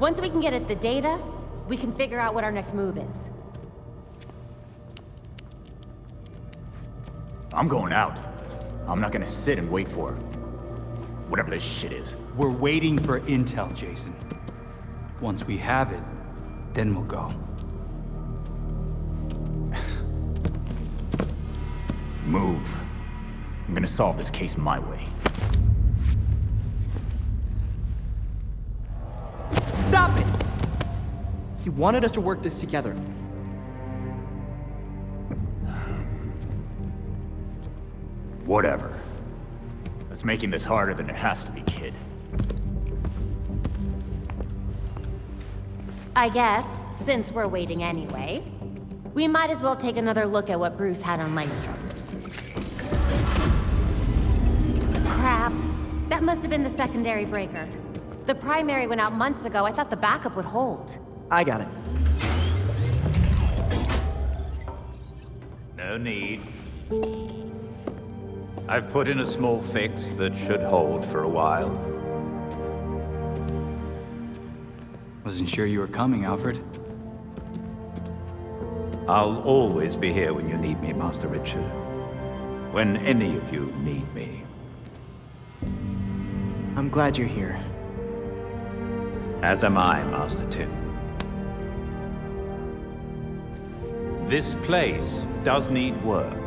Once we can get at the data, we can figure out what our next move is. I'm going out. I'm not gonna sit and wait for whatever this shit is. We're waiting for intel, Jason. Once we have it, then we'll go. Move. I'm gonna solve this case my way. Stop it! He wanted us to work this together. Whatever. That's making this harder than it has to be, kid. I guess, since we're waiting anyway, we might as well take another look at what Bruce had on Langstrom. Crap. That must have been the secondary breaker. The primary went out months ago. I thought the backup would hold. I got it. No need. I've put in a small fix that should hold for a while. Wasn't sure you were coming, Alfred. I'll always be here when you need me, Master Richard. When any of you need me. I'm glad you're here. As am I, Master Tim. This place does need work.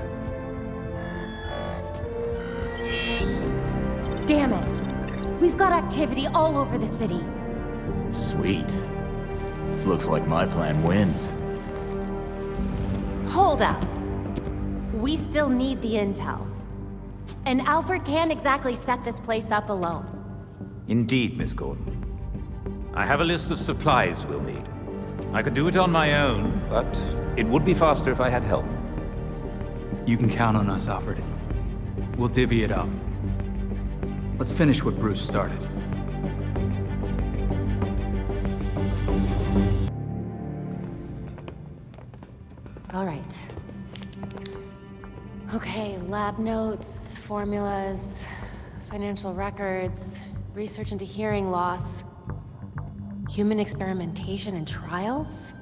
Damn it! We've got activity all over the city. Sweet. Looks like my plan wins. Hold up. We still need the intel. And Alfred can't exactly set this place up alone. Indeed, Miss Gordon. I have a list of supplies we'll need. I could do it on my own, but it would be faster if I had help. You can count on us, Alfred. We'll divvy it up. Let's finish what Bruce started. All right. Okay, lab notes, formulas, financial records, research into hearing loss, human experimentation and trials?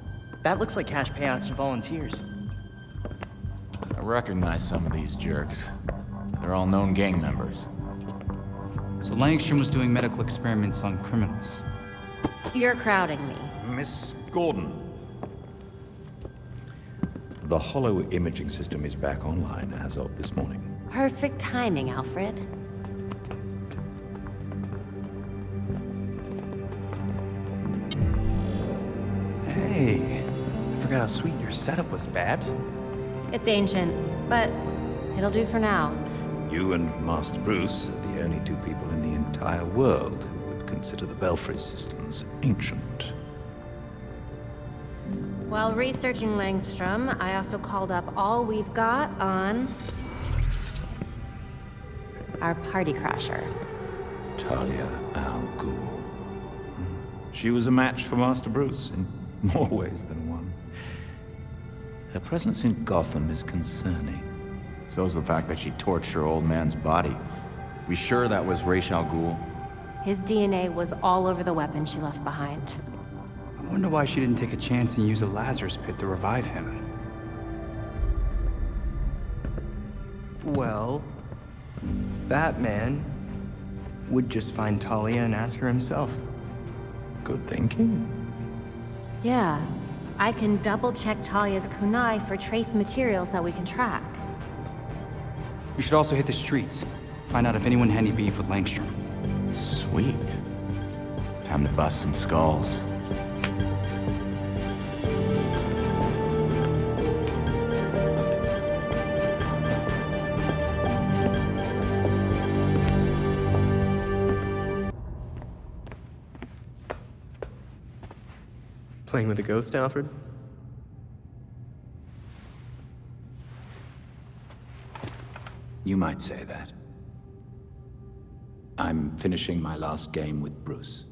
That looks like cash payouts to volunteers. I recognize some of these jerks. They're all known gang members. So Langstrom was doing medical experiments on criminals. You're crowding me. Miss Gordon. The hollow imaging system is back online as of this morning. Perfect timing, Alfred. Hey, I forgot how sweet your setup was, Babs. It's ancient, but it'll do for now. You and Master Bruce are the only two people in the entire world who would consider the Belfry systems ancient. While researching Langstrom, I also called up all we've got on our party crasher. Talia al Ghul. She was a match for Master Bruce in more ways than one. Her presence in Gotham is concerning. So is the fact that she torched her old man's body. We sure that was Ra's al Ghul? His DNA was all over the weapon she left behind. I wonder why she didn't take a chance and use a Lazarus pit to revive him. Well, Batman would just find Talia and ask her himself. Good thinking. Yeah, I can double-check Talia's kunai for trace materials that we can track. We should also hit the streets. Find out if anyone had any beef with Langstrom. Sweet. Time to bust some skulls. Playing with a ghost, Alfred? You might say that. I'm finishing my last game with Bruce.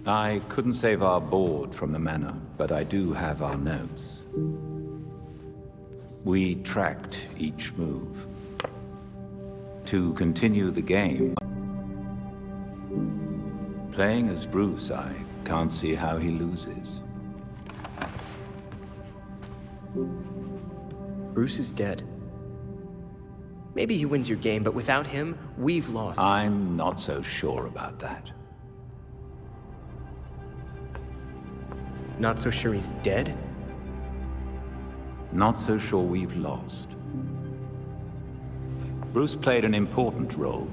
I couldn't save our board from the manor, but I do have our notes. We tracked each move. To continue the game, Playing as Bruce, I can't see how he loses. Bruce is dead. Maybe he wins your game, but without him, we've lost. I'm not so sure about that. Not so sure he's dead? Not so sure we've lost. Bruce played an important role,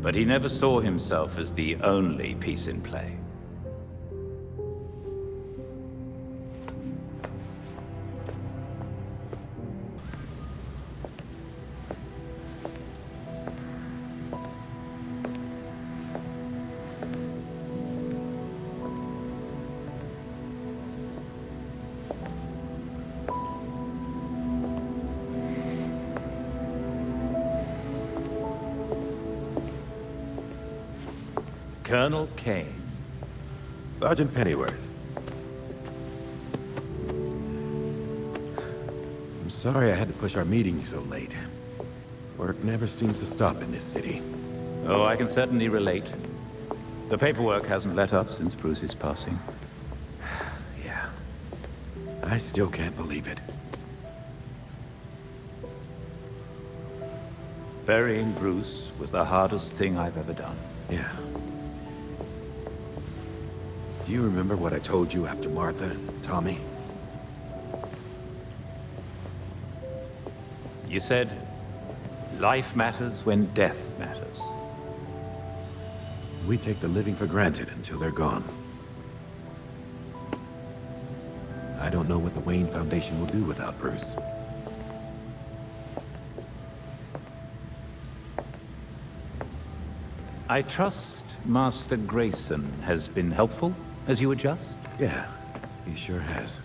but he never saw himself as the only piece in play. Colonel Kane. Sergeant Pennyworth. I'm sorry I had to push our meeting so late. Work never seems to stop in this city. Oh, I can certainly relate. The paperwork hasn't let up since Bruce's passing. Yeah. I still can't believe it. Burying Bruce was the hardest thing I've ever done. Yeah. Do you remember what I told you after Martha and Tommy? You said, life matters when death matters. We take the living for granted until they're gone. I don't know what the Wayne Foundation will do without Bruce. I trust Master Grayson has been helpful as you adjust? Yeah, he sure has.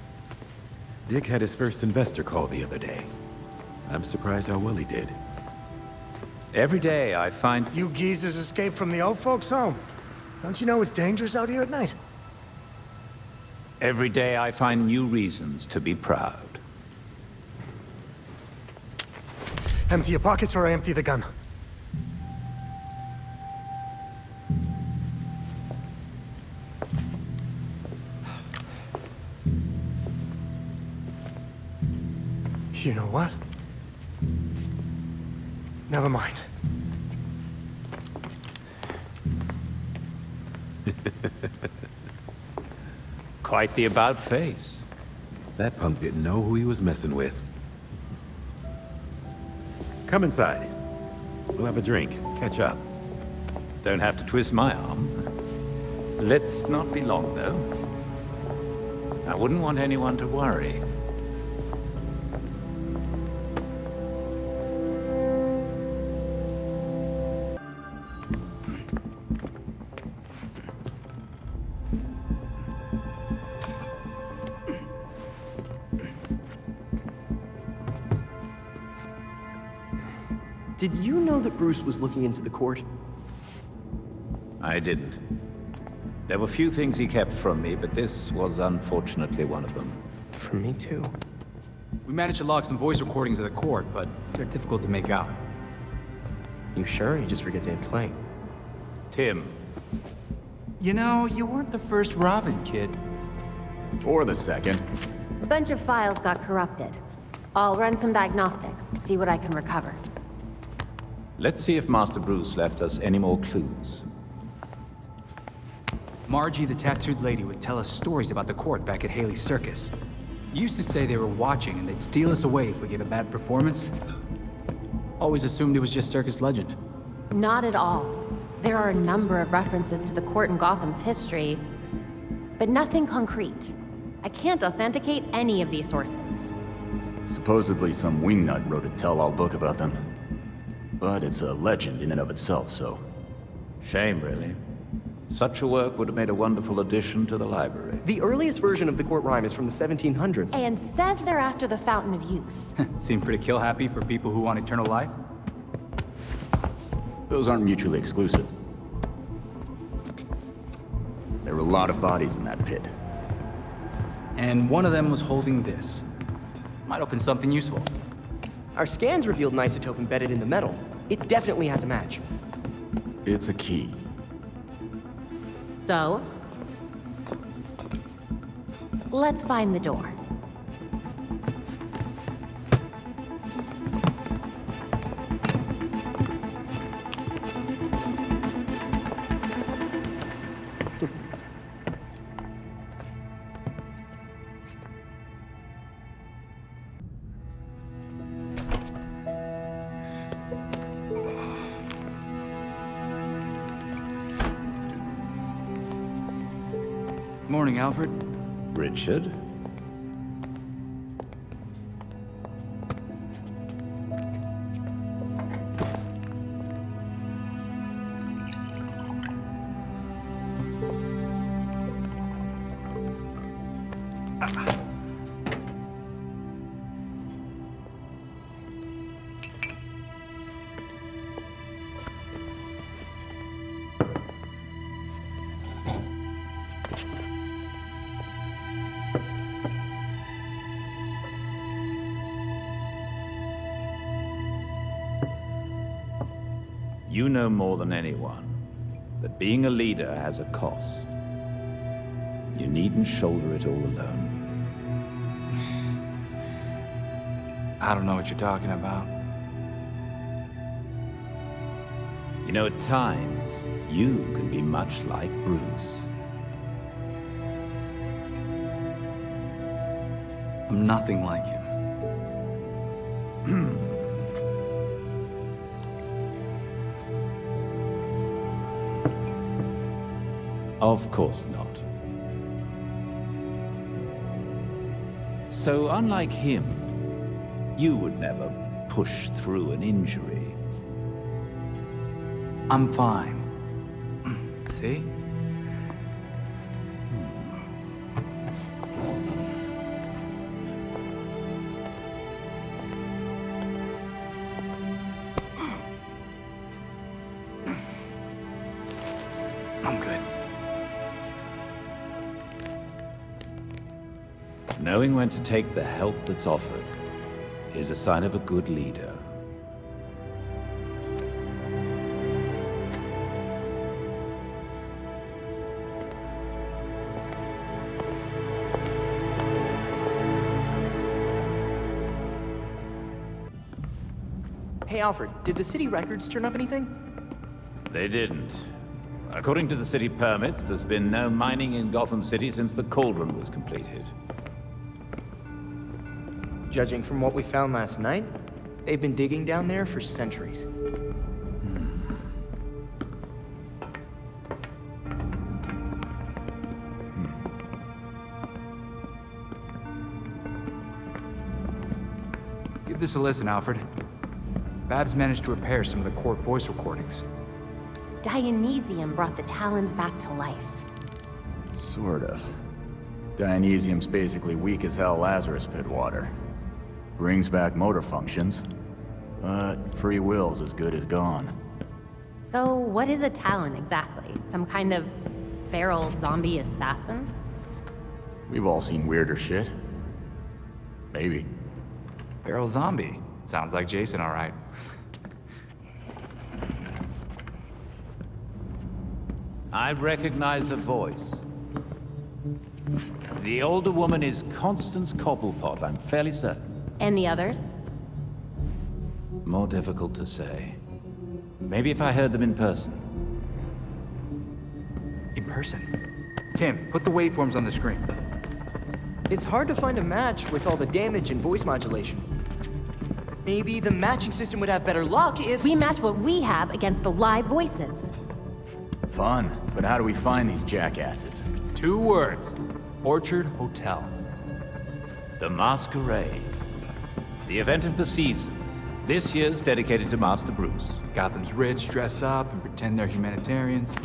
Dick had his first investor call the other day. I'm surprised how well he did. Every day I find... You geezers escaped from the old folks' home. Don't you know it's dangerous out here at night? Every day I find new reasons to be proud. Empty your pockets or I empty the gun. You know what? Never mind. Quite the about face. That punk didn't know who he was messing with. Come inside. We'll have a drink, catch up. Don't have to twist my arm. Let's not be long, though. I wouldn't want anyone to worry. Did you know that Bruce was looking into the court? I didn't. There were few things he kept from me, but this was unfortunately one of them. From me too. We managed to log some voice recordings of the court, but they're difficult to make out. You sure? You just forget they had playing. Tim. You know, you weren't the first Robin, kid. Or the second. A bunch of files got corrupted. I'll run some diagnostics, see what I can recover. Let's see if Master Bruce left us any more clues. Margie, the tattooed lady, would tell us stories about the court back at Haley's Circus. Used to say they were watching and they'd steal us away if we gave a bad performance. Always assumed it was just circus legend. Not at all. There are a number of references to the court in Gotham's history, but nothing concrete. I can't authenticate any of these sources. Supposedly some wingnut wrote a tell-all book about them. But it's a legend in and of itself, so... Shame, really. Such a work would have made a wonderful addition to the library. The earliest version of the court rhyme is from the 1700s. And says they're after the Fountain of Youth. Seem pretty kill-happy for people who want eternal life. Those aren't mutually exclusive. There were a lot of bodies in that pit. And one of them was holding this. Might open something useful. Our scans revealed an isotope embedded in the metal. It definitely has a match. It's a key. So? Let's find the door. Morning, Alfred. Richard? You know more than anyone that being a leader has a cost. You needn't shoulder it all alone. I don't know what you're talking about. You know, at times, you can be much like Bruce. I'm nothing like him. Of course not. So, unlike him, you would never push through an injury. I'm fine. See? I'm good. Knowing when to take the help that's offered is a sign of a good leader. Hey, Alfred, did the city records turn up anything? They didn't. According to the city permits, there's been no mining in Gotham City since the Cauldron was completed. Judging from what we found last night, they've been digging down there for centuries. Give this a listen, Alfred. Babs managed to repair some of the court voice recordings. Dionysium brought the Talons back to life. Sort of. Dionysium's basically weak as hell Lazarus pit water. Brings back motor functions, but free will's as good as gone. So, what is a Talon exactly? Some kind of feral zombie assassin? We've all seen weirder shit. Maybe. Feral zombie. Sounds like Jason, all right. I recognize a voice. The older woman is Constance Cobblepot, I'm fairly certain. And the others? More difficult to say. Maybe if I heard them in person. In person. Tim, put the waveforms on the screen. It's hard to find a match with all the damage and voice modulation. Maybe the matching system would have better luck if... We match what we have against the live voices. Fun, but how do we find these jackasses? 2 words. Orchard Hotel. The Masquerade. The event of the season. This year's dedicated to Master Bruce. Gotham's rich dress up and pretend they're humanitarians.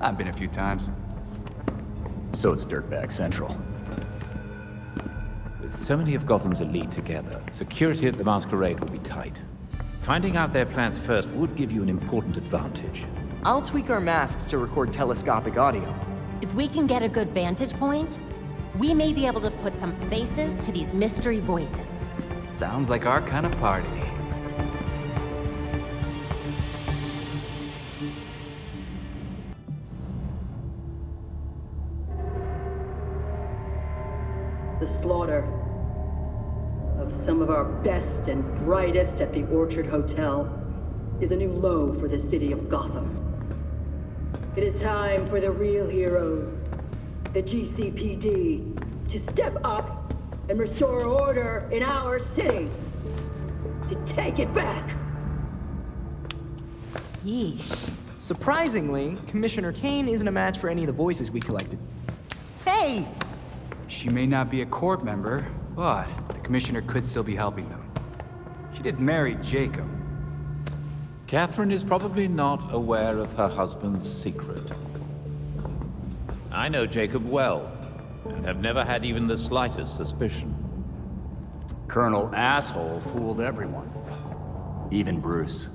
I've been a few times. So it's Dirtbag Central. With so many of Gotham's elite together, security at the Masquerade will be tight. Finding out their plans first would give you an important advantage. I'll tweak our masks to record telescopic audio. If we can get a good vantage point, we may be able to put some faces to these mystery voices. Sounds like our kind of party. The slaughter of some of our best and brightest at the Orchard Hotel is a new low for the city of Gotham. It is time for the real heroes, the GCPD, to step up and restore order in our city. To take it back. Yeesh. Surprisingly, Commissioner Kane isn't a match for any of the voices we collected. Hey! She may not be a court member, but the commissioner could still be helping them. She did marry Jacob. Catherine is probably not aware of her husband's secret. I know Jacob well, and have never had even the slightest suspicion. Colonel Asshole fooled everyone. Even Bruce.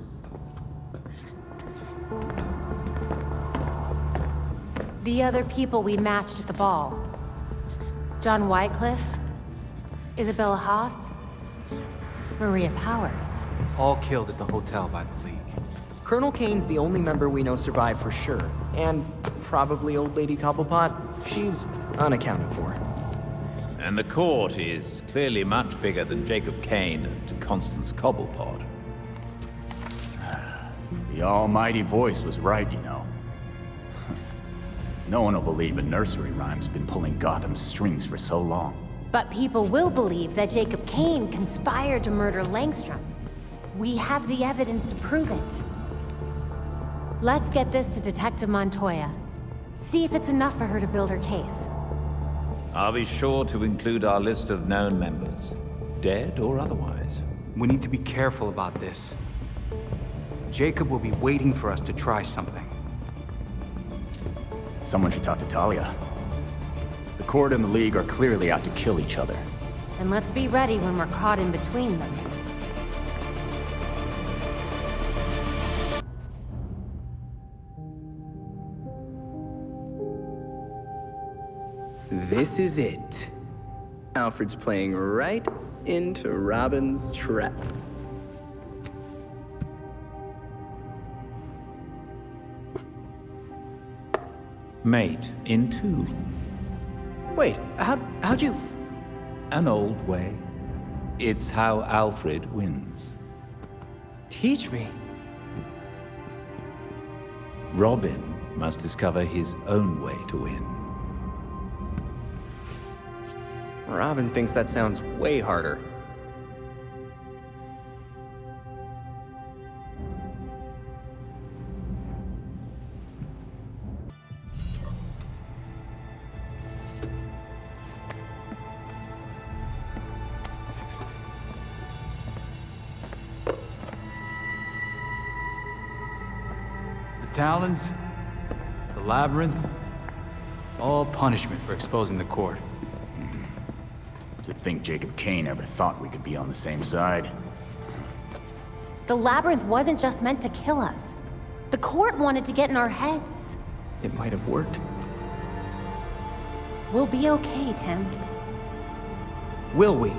The other people we matched at the ball. John Wycliffe, Isabella Haas, Maria Powers. All killed at the hotel by the League. Colonel Kane's the only member we know survived for sure. And probably Old Lady Cobblepot. She's unaccounted for. And the court is clearly much bigger than Jacob Kane and Constance Cobblepot. The almighty voice was right, you know. No one will believe a nursery rhyme's been pulling Gotham's strings for so long. But people will believe that Jacob Kane conspired to murder Langstrom. We have the evidence to prove it. Let's get this to Detective Montoya. See if it's enough for her to build her case. I'll be sure to include our list of known members, dead or otherwise. We need to be careful about this. Jacob will be waiting for us to try something. Someone should talk to Talia. The court and the League are clearly out to kill each other. And let's be ready when we're caught in between them. This is it. Alfred's playing right into Robin's trap. Mate in two. Wait, how'd you... An old way. It's how Alfred wins. Teach me. Robin must discover his own way to win. Robin thinks that sounds way harder. The Talons, the Labyrinth, all punishment for exposing the court. To think Jacob Kane ever thought we could be on the same side. The Labyrinth wasn't just meant to kill us. The court wanted to get in our heads. It might have worked. We'll be okay, Tim. Will we?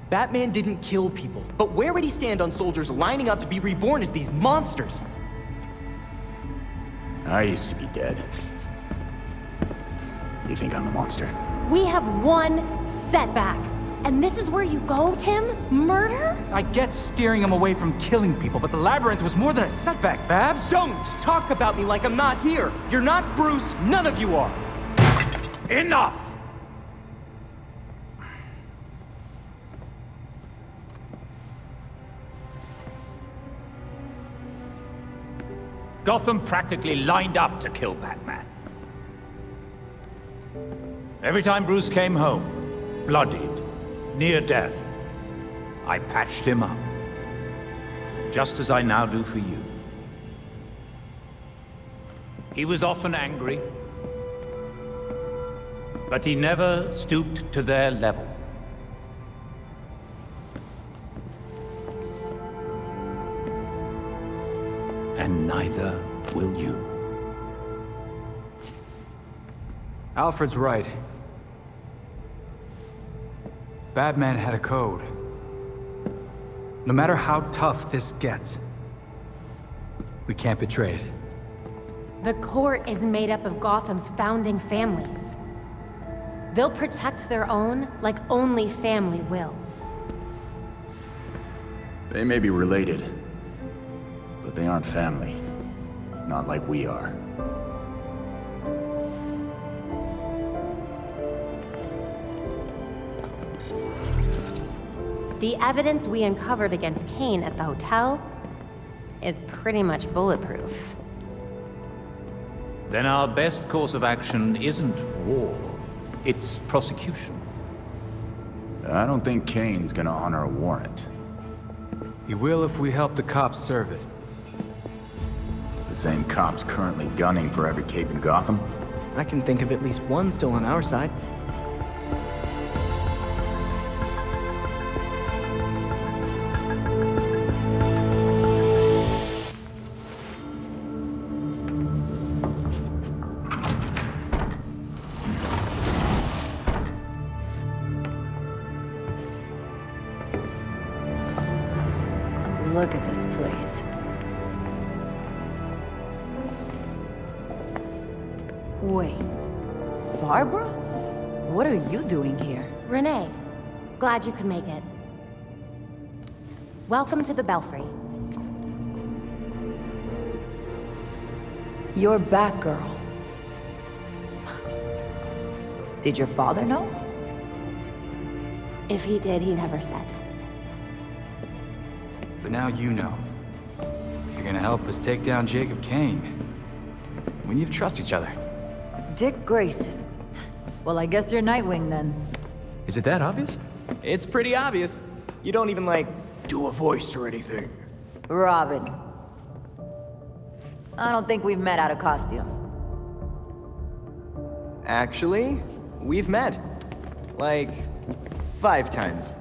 Batman didn't kill people, but where would he stand on soldiers lining up to be reborn as these monsters? I used to be dead. You think I'm a monster? We have one setback. And this is where you go, Tim? Murder? I get steering him away from killing people, but the Labyrinth was more than a setback, Babs! Don't talk about me like I'm not here. You're not Bruce, none of you are. Enough! Gotham practically lined up to kill Batman. Every time Bruce came home, bloodied, near death, I patched him up. Just as I now do for you. He was often angry, but he never stooped to their level. And neither will you. Alfred's right. Batman had a code. No matter how tough this gets, we can't betray it. The court is made up of Gotham's founding families. They'll protect their own like only family will. They may be related, but they aren't family. Not like we are. The evidence we uncovered against Kane at the hotel is pretty much bulletproof. Then our best course of action isn't war, it's prosecution. I don't think Kane's gonna honor a warrant. He will if we help the cops serve it. The same cops currently gunning for every cape in Gotham? I can think of at least one still on our side. Look at this place. Wait. Barbara? What are you doing here? Renee, glad you could make it. Welcome to the Belfry. You're Batgirl. Did your father know? If he did, he never said. But now you know. If you're gonna help us take down Jacob Kane, we need to trust each other. Dick Grayson. Well, I guess you're Nightwing then. Is it that obvious? It's pretty obvious. You don't even, like, do a voice or anything. Robin. I don't think we've met out of costume. Actually, we've met. Like, 5 times.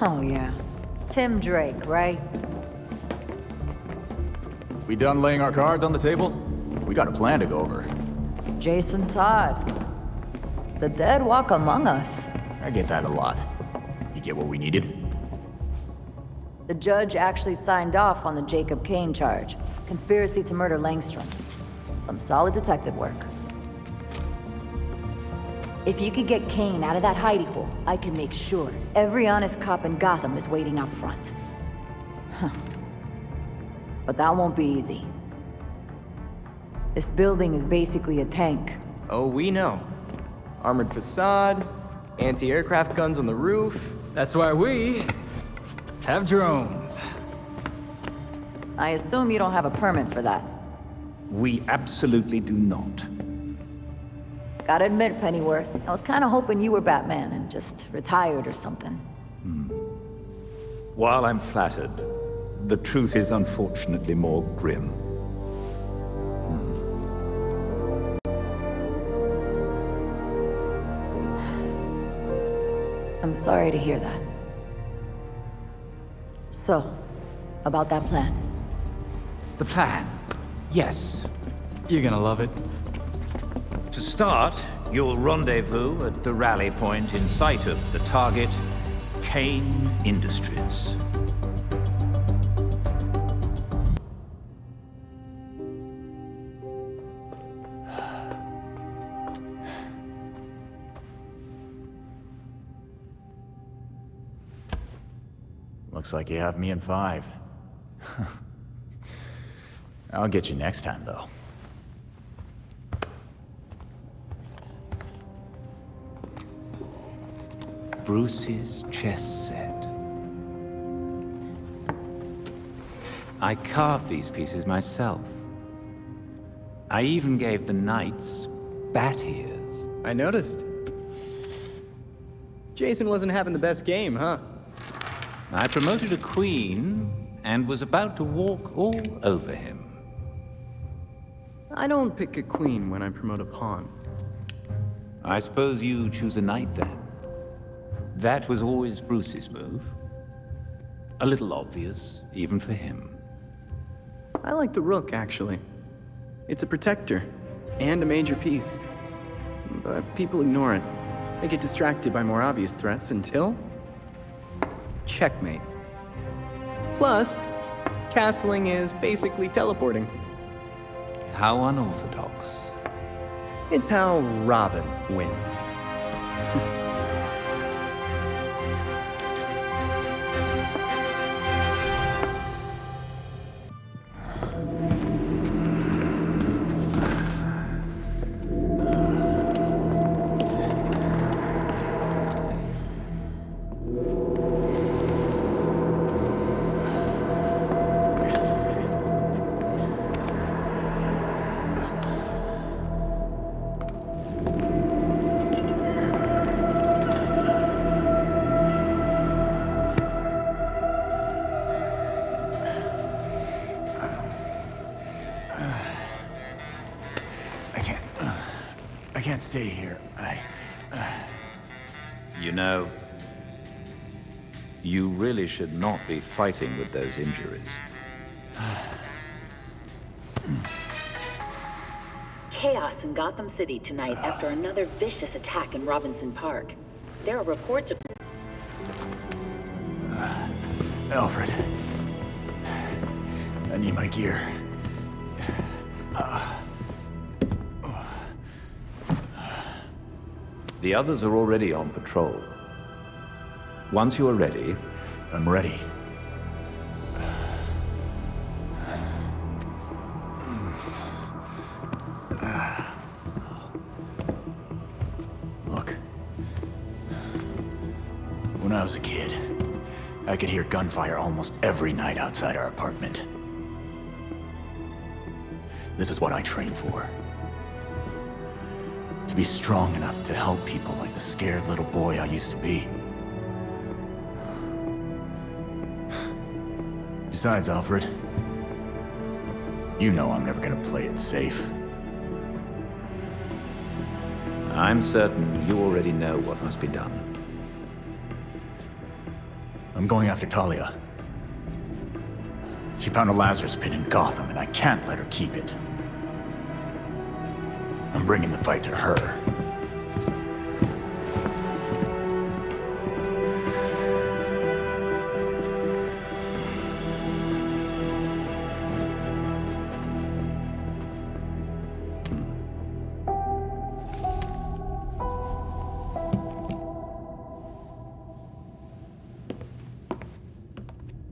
Oh, yeah. Tim Drake, right? We done laying our cards on the table? We got a plan to go over. Jason Todd. The dead walk among us. I get that a lot. You get what we needed? The judge actually signed off on the Jacob Kane charge. Conspiracy to murder Langstrom. Some solid detective work. If you could get Kane out of that hidey hole, I can make sure every honest cop in Gotham is waiting out front. Huh. But that won't be easy. This building is basically a tank. Oh, we know. Armored facade, anti-aircraft guns on the roof. That's why we have drones. I assume you don't have a permit for that. We absolutely do not. Gotta admit, Pennyworth, I was kinda hoping you were Batman and just retired or something. While I'm flattered, the truth is unfortunately more grim. I'm sorry to hear that. So, about that plan. The plan? Yes. You're gonna love it. To start, you'll rendezvous at the rally point in sight of the target, Kane Industries. Looks like you have me in 5. I'll get you next time, though. Bruce's chess set. I carved these pieces myself. I even gave the knights bat ears. I noticed. Jason wasn't having the best game, huh? I promoted a queen and was about to walk all over him. I don't pick a queen when I promote a pawn. I suppose you choose a knight then. That was always Bruce's move. A little obvious, even for him. I like the rook, actually. It's a protector, and a major piece. But people ignore it. They get distracted by more obvious threats until... checkmate. Plus, castling is basically teleporting. How unorthodox. It's how Robin wins. I can't stay here. You know, you really should not be fighting with those injuries. Chaos in Gotham City tonight after another vicious attack in Robinson Park. There are reports of... Alfred. I need my gear. The others are already on patrol. Once you are ready... I'm ready. Look. When I was a kid, I could hear gunfire almost every night outside our apartment. This is what I trained for. To be strong enough to help people like the scared little boy I used to be. Besides, Alfred, you know I'm never gonna play it safe. I'm certain you already know what must be done. I'm going after Talia. She found a Lazarus pit in Gotham, and I can't let her keep it. I'm bringing the fight to her.